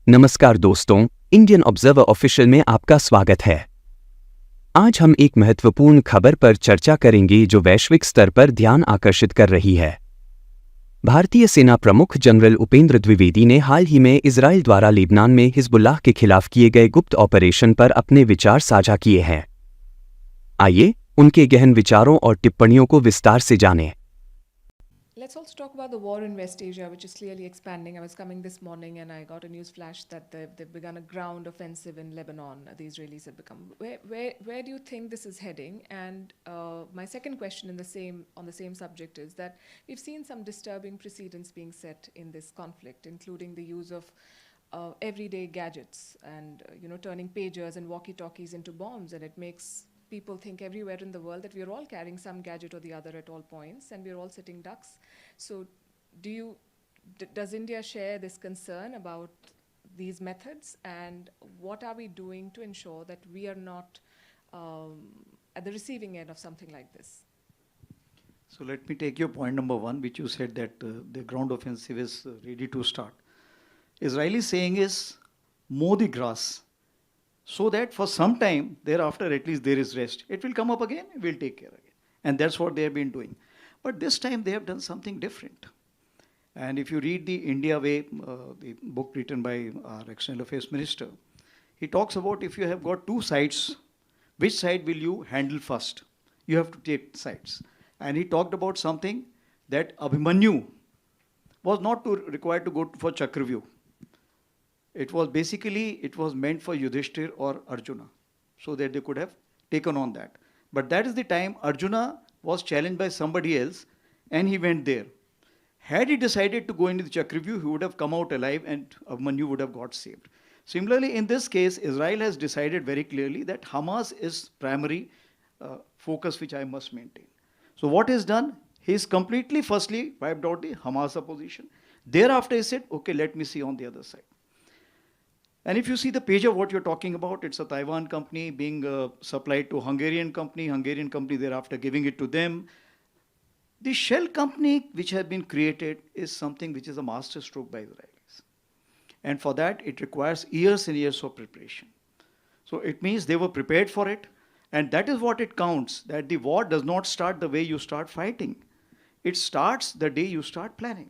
नमस्कार दोस्तों, Indian observer official में आपका स्वागत है। आज हम एक महत्वपूर्ण खबर पर चर्चा करेंगे जो वैश्विक स्तर पर ध्यान आकर्षित कर रही है। भारतीय सेना प्रमुख जनरल उपेंद्र द्विवेदी ने हाल ही में इजराइल द्वारा लेबनान में हिजबुल्लाह के खिलाफ किए गए गुप्त ऑपरेशन पर अपने विचार साझा किए हैं। आइए उनके गहन विचारों और टिप्पणियों को विस्तार से जानें। Let's also talk about the war in West Asia, which is clearly expanding. I was coming this morning and I got a news flash that they've begun a ground offensive in Lebanon. The Israelis have become. Where do you think this is heading? And my second question on the same subject is that we've seen some disturbing precedents being set in this conflict, including the use of everyday gadgets and turning pagers and walkie-talkies into bombs, and it makes people think everywhere in the world that we are all carrying some gadget or the other at all points, and we are all sitting ducks. So, does India share this concern about these methods, and what are we doing to ensure that we are not at the receiving end of something like this? So let me take your point number one, which you said that the ground offensive is ready to start. Israeli saying is mow the grass, so that for some time thereafter at least there is rest. It will come up again, we'll take care again. And that's what they have been doing. But this time they have done something different. And if you read the India Way, the book written by our External Affairs Minister, he talks about if you have got two sides, which side will you handle first? You have to take sides. And he talked about something that Abhimanyu was not required to go for Chakravyuh. It was meant for Yudhishthir or Arjuna, so that they could have taken on that. But that is the time Arjuna was challenged by somebody else and he went there. Had he decided to go into the Chakravyuh, he would have come out alive and Abhimanyu would have got saved. Similarly, in this case, Israel has decided very clearly that Hamas is primary focus which I must maintain. So what is done? He is completely firstly wiped out the Hamas opposition. Thereafter he said, okay, let me see on the other side. And if you see the pager, what you're talking about, it's a Taiwan company being supplied to Hungarian company thereafter giving it to them. The shell company which has been created is something which is a masterstroke by Israelis. And for that, it requires years and years of preparation. So it means they were prepared for it. And that is what it counts, that the war does not start the way you start fighting. It starts the day you start planning.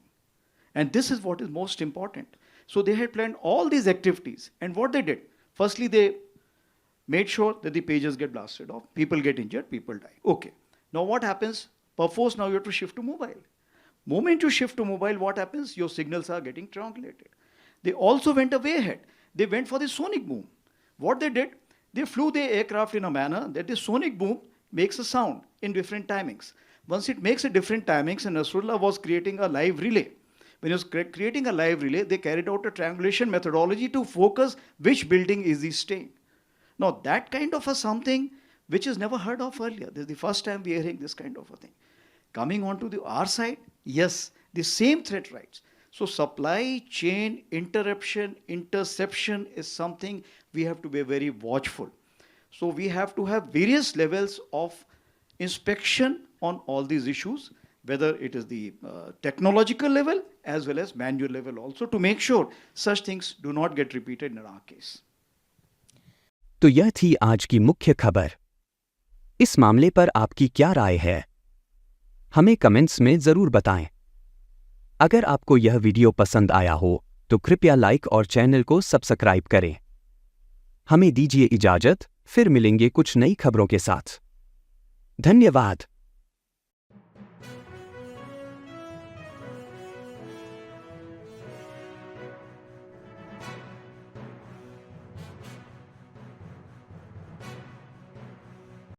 And this is what is most important. So they had planned all these activities. And what they did, firstly, they made sure that the pages get blasted off. People get injured, people die. Okay. Now what happens? Perforce now you have to shift to mobile. Moment you shift to mobile, what happens? Your signals are getting triangulated. They also went way ahead. They went for the sonic boom. What they did, they flew the aircraft in a manner that the sonic boom makes a sound in different timings. Once it makes a different timings, and Nasrullah was creating a live relay. When he was creating a live relay, they carried out a triangulation methodology to focus which building is he staying. Now that kind of a something which is never heard of earlier. This is the first time we are hearing this kind of a thing. Coming on to our side, yes, the same threat rights. So supply chain interruption, interception is something we have to be very watchful. So we have to have various levels of inspection on all these issues, whether it is the technological level as well as manual level also, to make sure such things do not get repeated in our case. तो यह थी आज की मुख्य खबर। इस मामले पर आपकी क्या राय है? हमें कमेंट्स में जरूर बताएं। अगर आपको यह वीडियो पसंद आया हो तो कृपया लाइक और चैनल को सब्सक्राइब करें। हमें दीजिए इजाजत, फिर मिलेंगे कुछ नई खबरों के साथ। धन्यवाद।